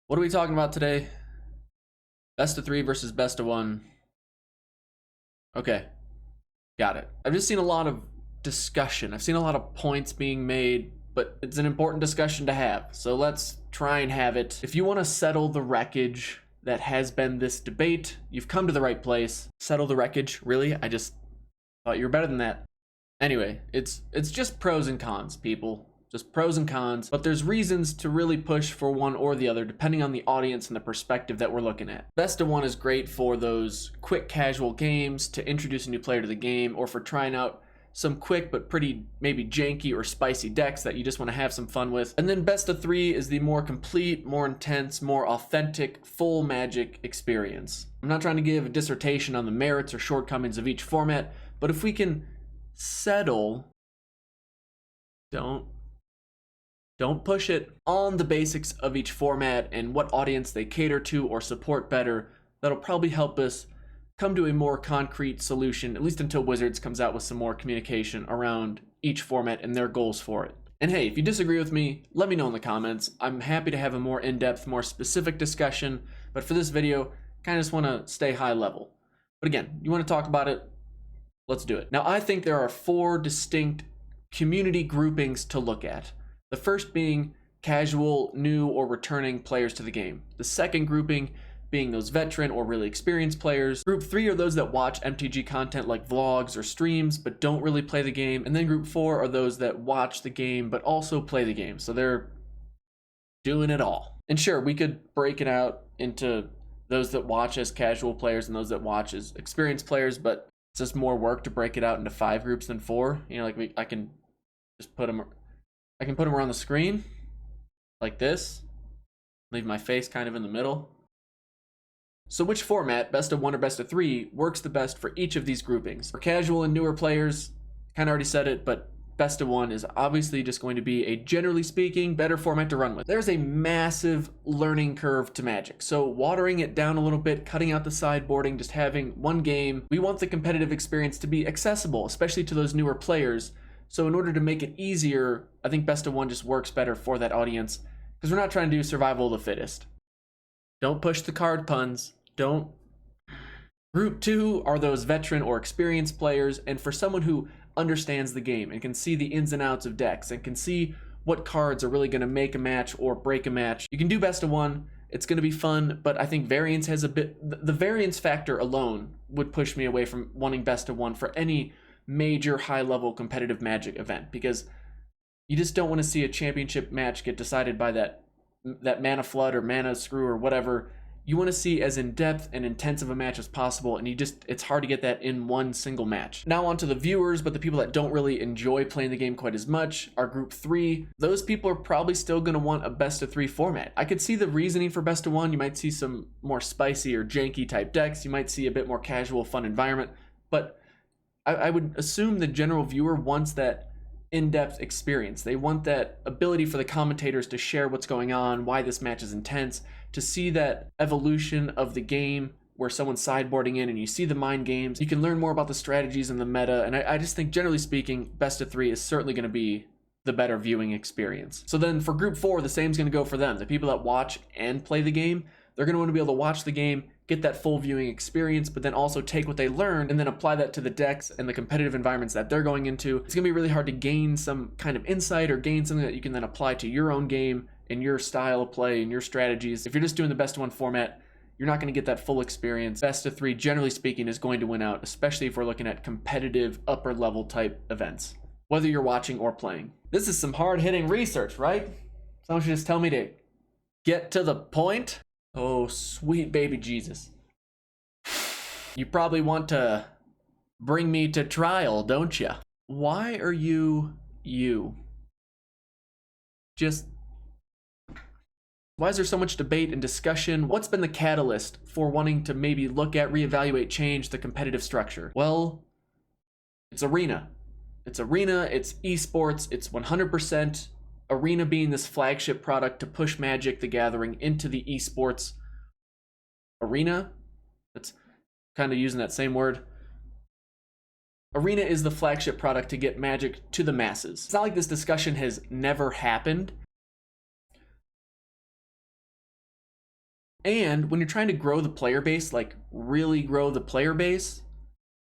What are we talking about today? Best of 3 versus best of 1. Okay, got it. I've just seen a lot of discussion. I've seen a lot of points being made, but it's an important discussion to have. So let's try and have it. If you want to settle the wreckage that has been this debate, you've come to the right place. Settle the wreckage? Really? I just thought you were better than that. Anyway, it's just pros and cons, people. Just pros and cons, but there's reasons to really push for one or the other depending on the audience and the perspective that we're looking at. Best of 1 is great for those quick casual games to introduce a new player to the game, or for trying out some quick but pretty maybe janky or spicy decks that you just want to have some fun with. And then best of 3 is the more complete, more intense, more authentic, full Magic experience. I'm not trying to give a dissertation on the merits or shortcomings of each format, but if we can settle, don't push it on the basics of each format and what audience they cater to or support better, that'll probably help us come to a more concrete solution, at least until Wizards comes out with some more communication around each format and their goals for it. And hey, if you disagree with me, let me know in the comments. I'm happy to have a more in-depth, more specific discussion, but for this video, kind of just want to stay high level. But again, you want to talk about it, let's do it. Now, I think there are 4 distinct community groupings to look at. The first being casual, new, or returning players to the game. The second grouping being those veteran or really experienced players. Group 3 are those that watch MTG content like vlogs or streams but don't really play the game. And then group 4 are those that watch the game but also play the game. So they're doing it all. And sure, we could break it out into those that watch as casual players and those that watch as experienced players, but it's just more work to break it out into 5 groups than 4. You know, like I can just put them around the screen like this, leave my face kind of in the middle. So which format, best of 1 or best of 3, works the best for each of these groupings? For casual and newer players, kind of already said it, but best of 1 is obviously just going to be a, generally speaking, better format to run with. There's a massive learning curve to Magic, so watering it down a little bit, cutting out the sideboarding, just having one game. We want the competitive experience to be accessible, especially to those newer players. So in order to make it easier, I think best of 1 just works better for that audience, because we're not trying to do survival of the fittest. Don't push the card puns. Don't. Group 2 are those veteran or experienced players, and for someone who understands the game and can see the ins and outs of decks and can see what cards are really going to make a match or break a match, you can do best of 1. It's going to be fun, but I think variance has a bit. The variance factor alone would push me away from wanting best of 1 for any major high-level competitive Magic event, because you just don't want to see a championship match get decided by that mana flood or mana screw or whatever. You want to see as in-depth and intense of a match as possible, and it's hard to get that in one single match. Now on to the viewers, but the people that don't really enjoy playing the game quite as much are group 3. Those people are probably still going to want a best of 3 format. I could see the reasoning for best of 1. You might see some more spicy or janky type decks. You might see a bit more casual, fun environment, but I would assume the general viewer wants that in-depth experience. They want that ability for the commentators to share what's going on, why this match is intense, to see that evolution of the game where someone's sideboarding in and you see the mind games. You can learn more about the strategies and the meta, and I just think generally speaking, best of 3 is certainly going to be the better viewing experience. So then for group 4, the same's going to go for them. The people that watch and play the game, they're going to want to be able to watch the game, get that full viewing experience, but then also take what they learned and then apply that to the decks and the competitive environments that they're going into. It's going to be really hard to gain some kind of insight or gain something that you can then apply to your own game and your style of play and your strategies. If you're just doing the best of 1 format, you're not going to get that full experience. Best of 3, generally speaking, is going to win out, especially if we're looking at competitive upper level type events, whether you're watching or playing. This is some hard-hitting research, right? Someone should just tell me to get to the point. Oh, sweet baby Jesus. You probably want to bring me to trial, don't you? Why are you? Just, why is there so much debate and discussion? What's been the catalyst for wanting to maybe look at, reevaluate, change the competitive structure? Well, it's Arena. It's Arena, it's esports, it's 100% Arena being this flagship product to push Magic the Gathering into the esports arena. That's kind of using that same word. Arena is the flagship product to get Magic to the masses. It's not like this discussion has never happened. And when you're trying to grow the player base, like really grow the player base,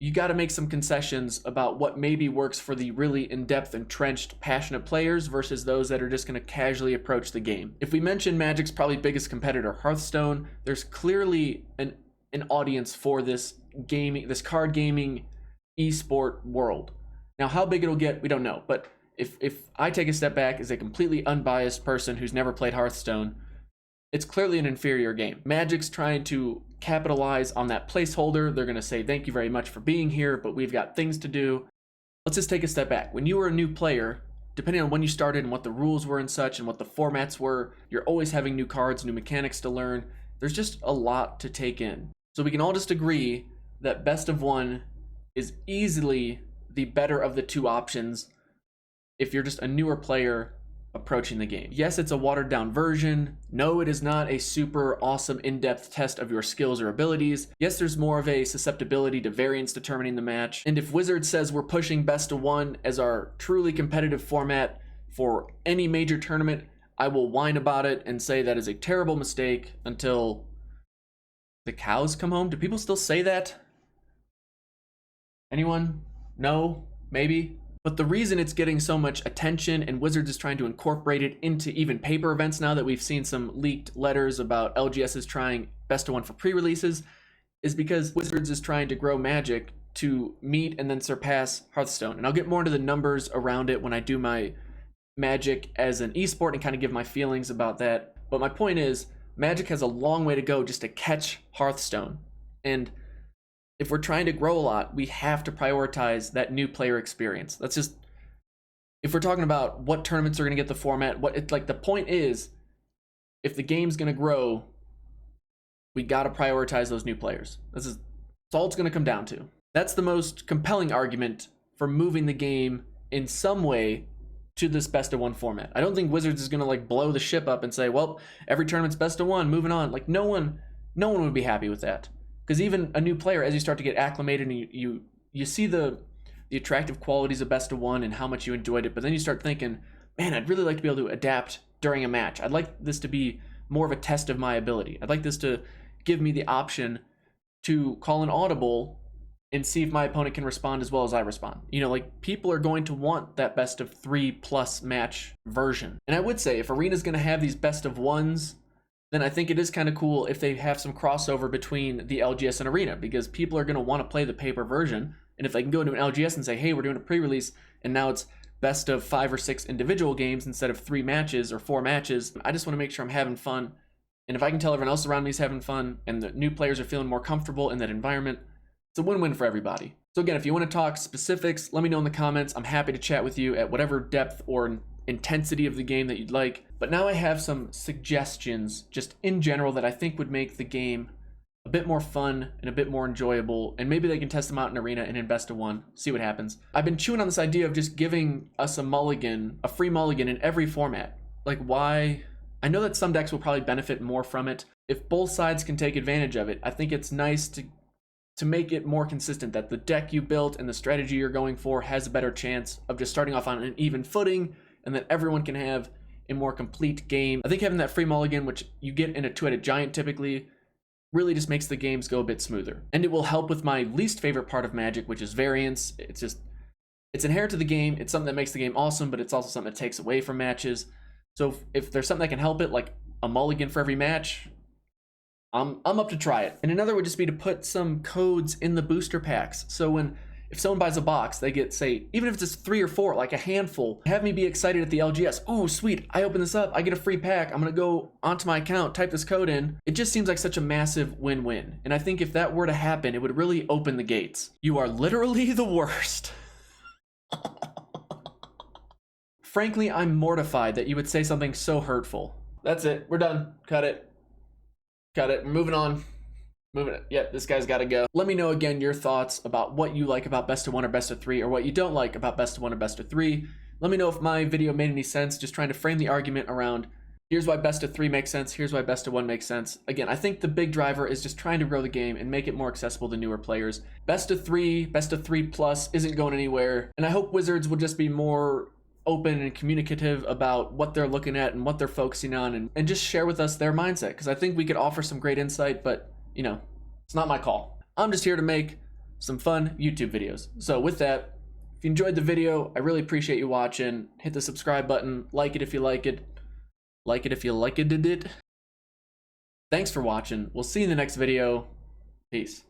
you got to make some concessions about what maybe works for the really in-depth, entrenched, passionate players versus those that are just going to casually approach the game. If we mention Magic's probably biggest competitor, Hearthstone, there's clearly an audience for this gaming, this card gaming esport world. Now, how big it'll get, we don't know. But if I take a step back as a completely unbiased person who's never played Hearthstone, it's clearly an inferior game. Magic's trying to capitalize on that placeholder. They're going to say, thank you very much for being here, but we've got things to do. Let's just take a step back. When you were a new player, depending on when you started and what the rules were and such and what the formats were, you're always having new cards, new mechanics to learn. There's just a lot to take in. So we can all just agree that best of one is easily the better of the two options if you're just a newer player approaching the game. Yes, it's a watered down version. No, it is not a super awesome in-depth test of your skills or abilities. Yes, there's more of a susceptibility to variance determining the match. And if Wizards says we're pushing best of one as our truly competitive format for any major tournament, I will whine about it and say that is a terrible mistake until the cows come home. Do people still say that? Anyone? No? Maybe? But the reason it's getting so much attention and Wizards is trying to incorporate it into even paper events now that we've seen some leaked letters about LGS is trying best of one for pre-releases is because Wizards is trying to grow Magic to meet and then surpass Hearthstone. And I'll get more into the numbers around it when I do my Magic as an esport and kind of give my feelings about that. But my point is, Magic has a long way to go just to catch Hearthstone. And if we're trying to grow a lot, we have to prioritize that new player experience. That's just, if we're talking about what tournaments are going to get the format, the point is, if the game's going to grow, we got to prioritize those new players. That's all it's going to come down to. That's the most compelling argument for moving the game in some way to this best of one format. I don't think Wizards is going to like blow the ship up and say, well, every tournament's best of one, moving on. Like no one would be happy with that. Because even a new player, as you start to get acclimated and you see the attractive qualities of best of one and how much you enjoyed it, but then you start thinking, man, I'd really like to be able to adapt during a match. I'd like this to be more of a test of my ability. I'd like this to give me the option to call an audible and see if my opponent can respond as well as I respond. You know, like people are going to want that best of 3+ match version. And I would say if Arena's going to have these best of ones, then I think it is kind of cool if they have some crossover between the LGS and Arena, because people are going to want to play the paper version. And if they can go into an LGS and say, hey, we're doing a pre-release, and now it's best of 5 or 6 individual games instead of 3 matches or 4 matches, I just want to make sure I'm having fun. And if I can tell everyone else around me is having fun and the new players are feeling more comfortable in that environment, it's a win-win for everybody. So again, if you want to talk specifics, let me know in the comments. I'm happy to chat with you at whatever depth or intensity of the game that you'd like. But now I have some suggestions just in general that I think would make the game a bit more fun and a bit more enjoyable, and maybe they can test them out in Arena and in best of one, see what happens. I've been chewing on this idea of just giving us a free mulligan in every format. Like why? I know that some decks will probably benefit more from it. If both sides can take advantage of it, I think it's nice to make it more consistent that the deck you built and the strategy you're going for has a better chance of just starting off on an even footing, and that everyone can have a more complete game. I think having that free mulligan, which you get in a 2-headed giant typically, really just makes the games go a bit smoother. And it will help with my least favorite part of Magic, which is variance. It's inherent to the game. It's something that makes the game awesome, but it's also something that takes away from matches. So if there's something that can help it, like a mulligan for every match, I'm up to try it. And another would just be to put some codes in the booster packs. So if someone buys a box, they get, say, even if it's just 3 or 4, like a handful, have me be excited at the LGS. Oh, sweet, I open this up, I get a free pack, I'm gonna go onto my account, type this code in. It just seems like such a massive win-win. And I think if that were to happen, it would really open the gates. You are literally the worst. Frankly, I'm mortified that you would say something so hurtful. That's it, we're done, cut it. Cut it, we're moving on. Moving it. Yep, this guy's got to go. Let me know again your thoughts about what you like about best of one or best of 3, or what you don't like about best of one or best of 3. Let me know if my video made any sense, just trying to frame the argument around here's why best of 3 makes sense, here's why best of 1 makes sense. Again, I think the big driver is just trying to grow the game and make it more accessible to newer players. Best of 3 plus isn't going anywhere, and I hope Wizards will just be more open and communicative about what they're looking at and what they're focusing on, and just share with us their mindset, because I think we could offer some great insight, but you know, it's not my call. I'm just here to make some fun YouTube videos. So with that, if you enjoyed the video, I really appreciate you watching. Hit the subscribe button, like it if you like it, if you like it. Thanks for watching. We'll see you in the next video. Peace.